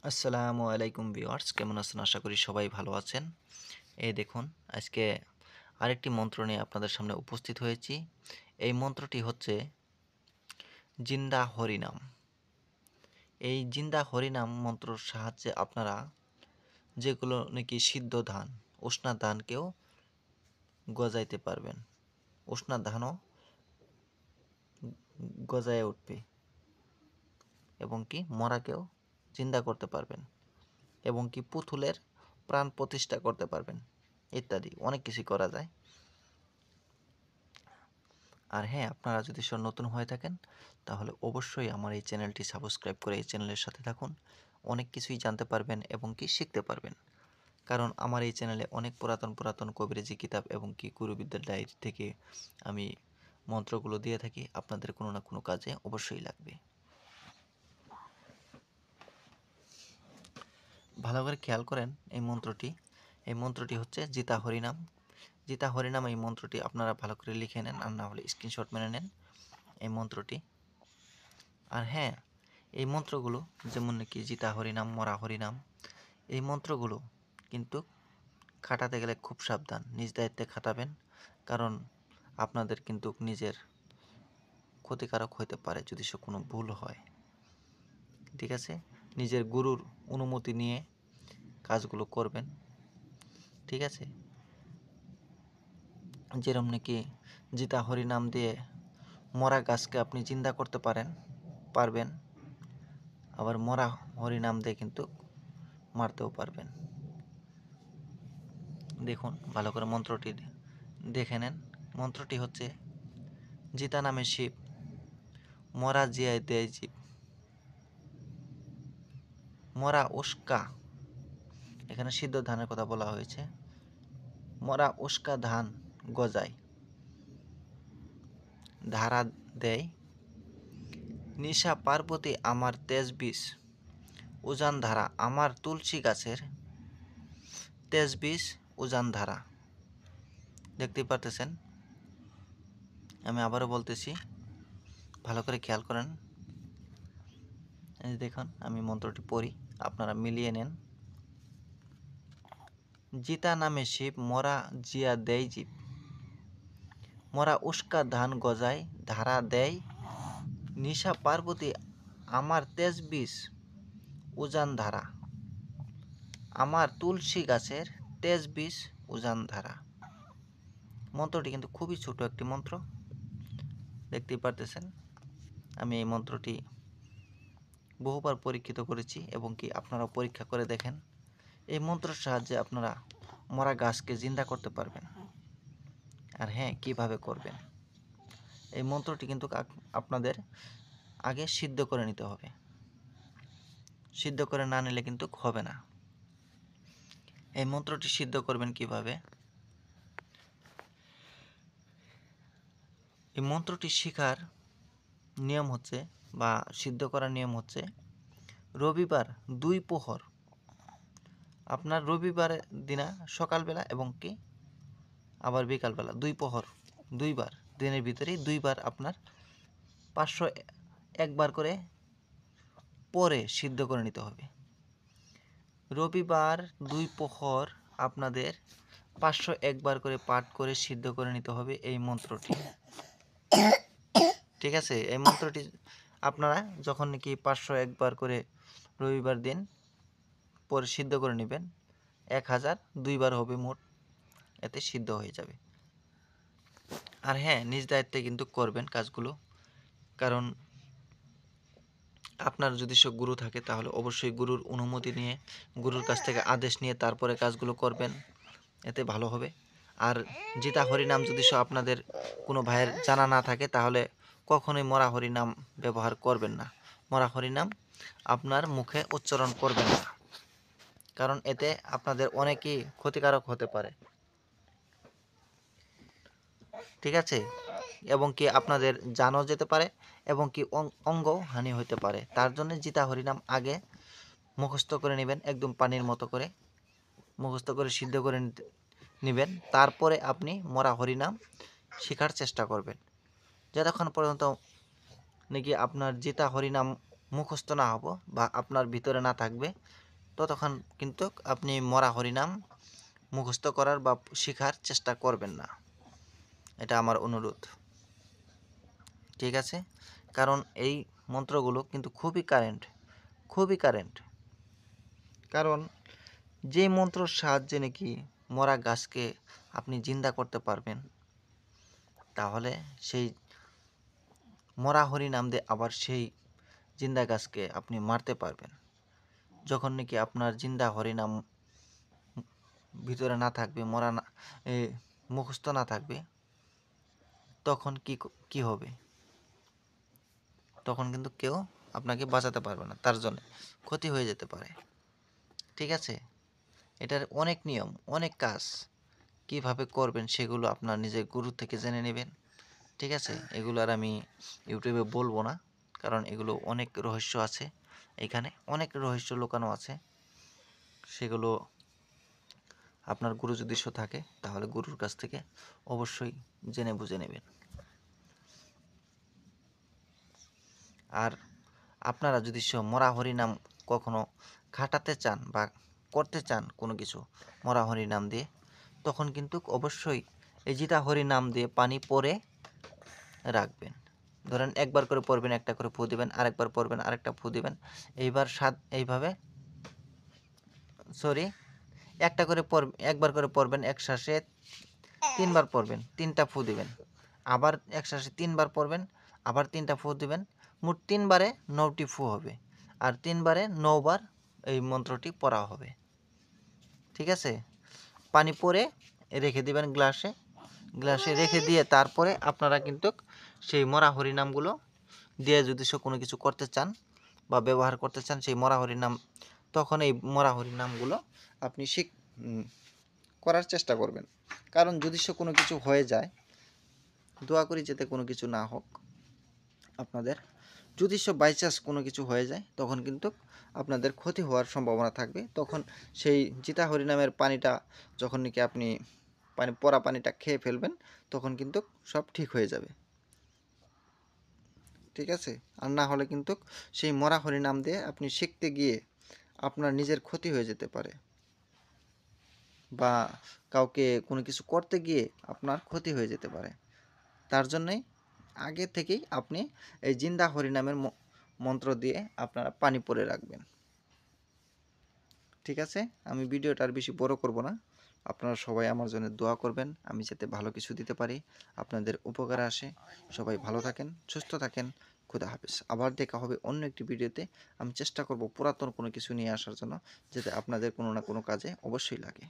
আসসালামু আলাইকুম ভিউয়ার্স, কেমন আছেন? আশা করি সবাই ভালো আছেন। এই দেখুন, আজকে আরেকটি মন্ত্র নিয়ে আপনাদের সামনে উপস্থিত হয়েছি। এই মন্ত্রটি হচ্ছে জিন্দা হরিনাম। এই জিন্দা হরিনাম মন্ত্রর সাহায্যে আপনারা যেগুলো নাকি সিদ্ধ ধান, উষ্ণা ধানকেও গজাইতে পারবেন। উষ্ণা ধানও গজায় উঠবে এবং কি মরাকেও জিন্দা করতে পারবেন এবং কি পুতুলের প্রাণ প্রতিষ্ঠা করতে পারবেন ইত্যাদি অনেক কিছুই করা যায়। আর হ্যাঁ, আপনারা যদি নতুন হয়ে থাকেন তাহলে অবশ্যই আমার এই চ্যানেলটি সাবস্ক্রাইব করে এই চ্যানেলের সাথে থাকুন। অনেক কিছুই জানতে পারবেন এবং কি শিখতে পারবেন। কারণ আমার এই চ্যানেলে অনেক পুরাতন কবিরাজি কিতাব এবং কি গুরুবিদ্যার ডায়েরি থেকে আমি মন্ত্রগুলো দিয়ে থাকি। আপনাদের কোনো না কোনো কাজে অবশ্যই লাগবে। ভালো করে খেয়াল করেন এই মন্ত্রটি হচ্ছে জিতা হরিনাম। জিতা হরিনাম এই মন্ত্রটি আপনারা ভালো করে লিখে নেন, আর না হলে স্ক্রিনশট মেরে নেন এই মন্ত্রটি। আর হ্যাঁ, এই মন্ত্রগুলো যেমন নাকি জিতা হরিনাম, মরা হরিনাম, এই মন্ত্রগুলো কিন্তু খাটাতে গেলে খুব সাবধান, নিজ দায়িত্বে খাটাবেন। কারণ আপনাদের কিন্তু নিজের ক্ষতিকারক হতে পারে যদি কোনো ভুল হয়। ঠিক আছে, নিজের গুরুর অনুমতি নিয়ে কাজগুলো করবেন। ঠিক আছে, যেরকম নাকি জিতা হরিনাম দিয়ে মরা গাছকে আপনি জিন্দা করতে পারবেন, আবার মরা হরিনাম দিয়ে কিন্তু মারতেও পারবেন। দেখুন, ভালো করে মন্ত্রটি দেখে নেন। মন্ত্রটি হচ্ছে জিতা নামে শিব, মরা জিয়ায় দেয় জীব, মরা উস্কা, এখানে সিদ্ধ ধানের কথা বলা হয়েছে, মরা উস্কা ধান গজায়, ধারা দেয়, নিশা পার্বতী আমার তেজ বিষ, উজান ধারা আমার তুলসী গাছের তেজ বিষ উজান ধারা। দেখতেই পারতেছেন, আমি আবারও বলতেছি, ভালো করে খেয়াল করেন। এই দেখুন, আমি মন্ত্রটি পড়ি, আপনারা মিলিয়ে নেন। জিতা নামে শিব, মরা জিয়া দেয় জীব, মরা উস্কা ধান গজায়, ধারা দেয়, নিশা পার্বতী আমার তেজ বিষ উজান ধারা, আমার তুলসী গাছের তেজ বিষ উজান ধারা। মন্ত্রটি কিন্তু খুবই ছোট একটি মন্ত্র, দেখতেই পারতেছেন। আমি এই মন্ত্রটি বহুবার পরীক্ষিত করেছি এবং কি আপনারাও পরীক্ষা করে দেখেন। এই মন্ত্রের সাহায্যে আপনারা মরা গাছকে জিন্দা করতে পারবেন। আর হ্যাঁ, কিভাবে করবেন, এই মন্ত্রটি কিন্তু আপনাদের আগে সিদ্ধ করে নিতে হবে। সিদ্ধ করে না নিলে কিন্তু হবে না। এই মন্ত্রটি সিদ্ধ করবেন কিভাবে? এই মন্ত্রটি শেখার নিয়ম হচ্ছে, বা সিদ্ধ করার নিয়ম হচ্ছে, রবিবার 2 প্রহর, আপনার রবিবারের দিনা সকালবেলা এবং কি আবার বিকালবেলা 2 প্রহর, 2 বার, দিনের ভিতরেই 2 বার আপনার 501 বার করে পরে সিদ্ধ করে নিতে হবে। রবিবার 2 প্রহর আপনাদের 501 বার করে পাঠ করে সিদ্ধ করে নিতে হবে এই মন্ত্রটি। ঠিক আছে, এই মন্ত্রটি আপনারা যখন নাকি 501 বার করে রবিবার দিন পরে সিদ্ধ করে নেবেন, 1002 বার হবে মোট, এতে সিদ্ধ হয়ে যাবে। আর হ্যাঁ, নিজ দায়িত্বে কিন্তু করবেন কাজগুলো। কারণ আপনার যদি গুরু থাকে তাহলে অবশ্যই গুরুর অনুমতি নিয়ে, গুরুর কাছ থেকে আদেশ নিয়ে তারপরে কাজগুলো করবেন, এতে ভালো হবে। আর জিতা হরিনাম যদি আপনাদের কোনো ভাইয়ের জানা না থাকে তাহলে কখনোই মরা হরিনাম ব্যবহার করবেন না। মরা হরিনাম আপনার মুখে উচ্চারণ করবেন না, কারণ এতে আপনাদের অনেকই ক্ষতিকারক হতে পারে। ঠিক আছে, এবং কি আপনাদের জানও যেতে পারে এবং কি অঙ্গ হানি হতে পারে। তার জন্য জিতা হরিনাম আগে মুখস্থ করে নেবেন, একদম পানির মতো করে মুখস্থ করে সিদ্ধ করে নেবেন। তারপরে আপনি মরা হরিনাম শেখার চেষ্টা করবেন, যতক্ষণ পর্যন্ত নাকি আপনার জিতা হরিনাম মুখস্থ না হব বা আপনার ভিতরে না থাকবে ততক্ষণ কিন্তু আপনি মরা হরিনাম মুখস্থ করার বা শেখার চেষ্টা করবেন না। এটা আমার অনুরোধ, ঠিক আছে? কারণ এই মন্ত্রগুলো কিন্তু খুবই কারেন্ট। কারণ যে মন্ত্রর সাহায্যে নাকি মরা গাছকে আপনি জিন্দা করতে পারবেন, তাহলে সেই মরা হরিনাম দিয়ে আবার সেই জিন্দা গাছকে আপনি মারতে পারবেন। যখন নাকি আপনার জিন্দা হরিনাম ভিতরে না থাকবে, মরা না মুখস্থ না থাকবে, তখন কি হবে? তখন কিন্তু কেউ আপনাকে বাঁচাতে পারবে না, তার জন্য ক্ষতি হয়ে যেতে পারে, ঠিক আছে? এটার অনেক নিয়ম, অনেক কাজ কিভাবে করবেন সেগুলো আপনার নিজের গুরু থেকে জেনে নেবেন, ঠিক আছে? এগুলো আর আমি ইউটিউবে বলবো না, কারণ এগুলো অনেক রহস্য আছে, এখানে অনেক রহস্য লুকানো আছে। সেগুলো আপনার গুরু যদি থাকে তাহলে গুরুর কাছ থেকে অবশ্যই জেনে বুঝে নেবেন। আর আপনারা যদি মরা হরিনাম কখনো খাটাতে চান বা করতে চান কোনো কিছু মরা হরিনাম দিয়ে, তখন কিন্তু অবশ্যই এই জিতা হরিনাম দিয়ে পানি পরে রাখবেন। ধরেন একবার করে পড়বেন, একটা করে ফু দিবেন, আরেকবার পড়বেন, আরেকটা ফু দিবেন, এইভাবে একবার করে পড়বেন, এক শ্বাসে 3বার পড়বেন, 3টা ফু দিবেন, আবার এক শ্বাসে 3বার পড়বেন, আবার 3টা ফু দিবেন, মোট 3বারে 9টি ফু হবে, আর 3বারে 9বার এই মন্ত্রটি পড়া হবে, ঠিক আছে? পানি পরে রেখে দিবেন গ্লাসে রেখে দিয়ে তারপরে আপনারা কিন্তু সেই মরা হরিনামগুলো দিয়ে যদি কোনো কিছু করতে চান বা ব্যবহার করতে চান সেই মরা হরিনাম, তখন এই মরা হরিনামগুলো আপনি করার চেষ্টা করবেন। কারণ যদি কোনো কিছু হয়ে যায়, দোয়া করি যাতে কোনো কিছু না হোক আপনাদের, যদি বাই চান্স কোনো কিছু হয়ে যায় তখন কিন্তু আপনাদের ক্ষতি হওয়ার সম্ভাবনা থাকবে। তখন সেই জিতা হরিনামের পানিটা যখন নাকি আপনি পরা পানিটা খেয়ে ফেলবেন, তখন কিন্তু সব ঠিক হয়ে যাবে, ঠিক আছে? আর না হলে কিন্তু সেই মরা হরিনাম দিয়ে আপনি শিখতে গিয়ে আপনার নিজের ক্ষতি হয়ে যেতে পারে, বা কাউকে কোনো কিছু করতে গিয়ে আপনার ক্ষতি হয়ে যেতে পারে। তার জন্যই আগে থেকেই আপনি এই জিন্দা হরিনামের মন্ত্র দিয়ে আপনারা পানি পরে রাখবেন, ঠিক আছে? আমি ভিডিওটা আর বেশি বড় করব না, আপনারা সবাই আমার জন্য দোয়া করবেন, আমি যাতে ভালো কিছু দিতে পারি, আপনাদের উপকারে আসে। সবাই ভালো থাকেন, সুস্থ থাকেন, খুদা হাফেজ। আবার দেখা হবে অন্য একটি ভিডিওতে। আমি চেষ্টা করব পুরাতন কোনো কিছু নিয়ে আসার জন্য, যাতে আপনাদের কোনো না কোনো কাজে অবশ্যই লাগে।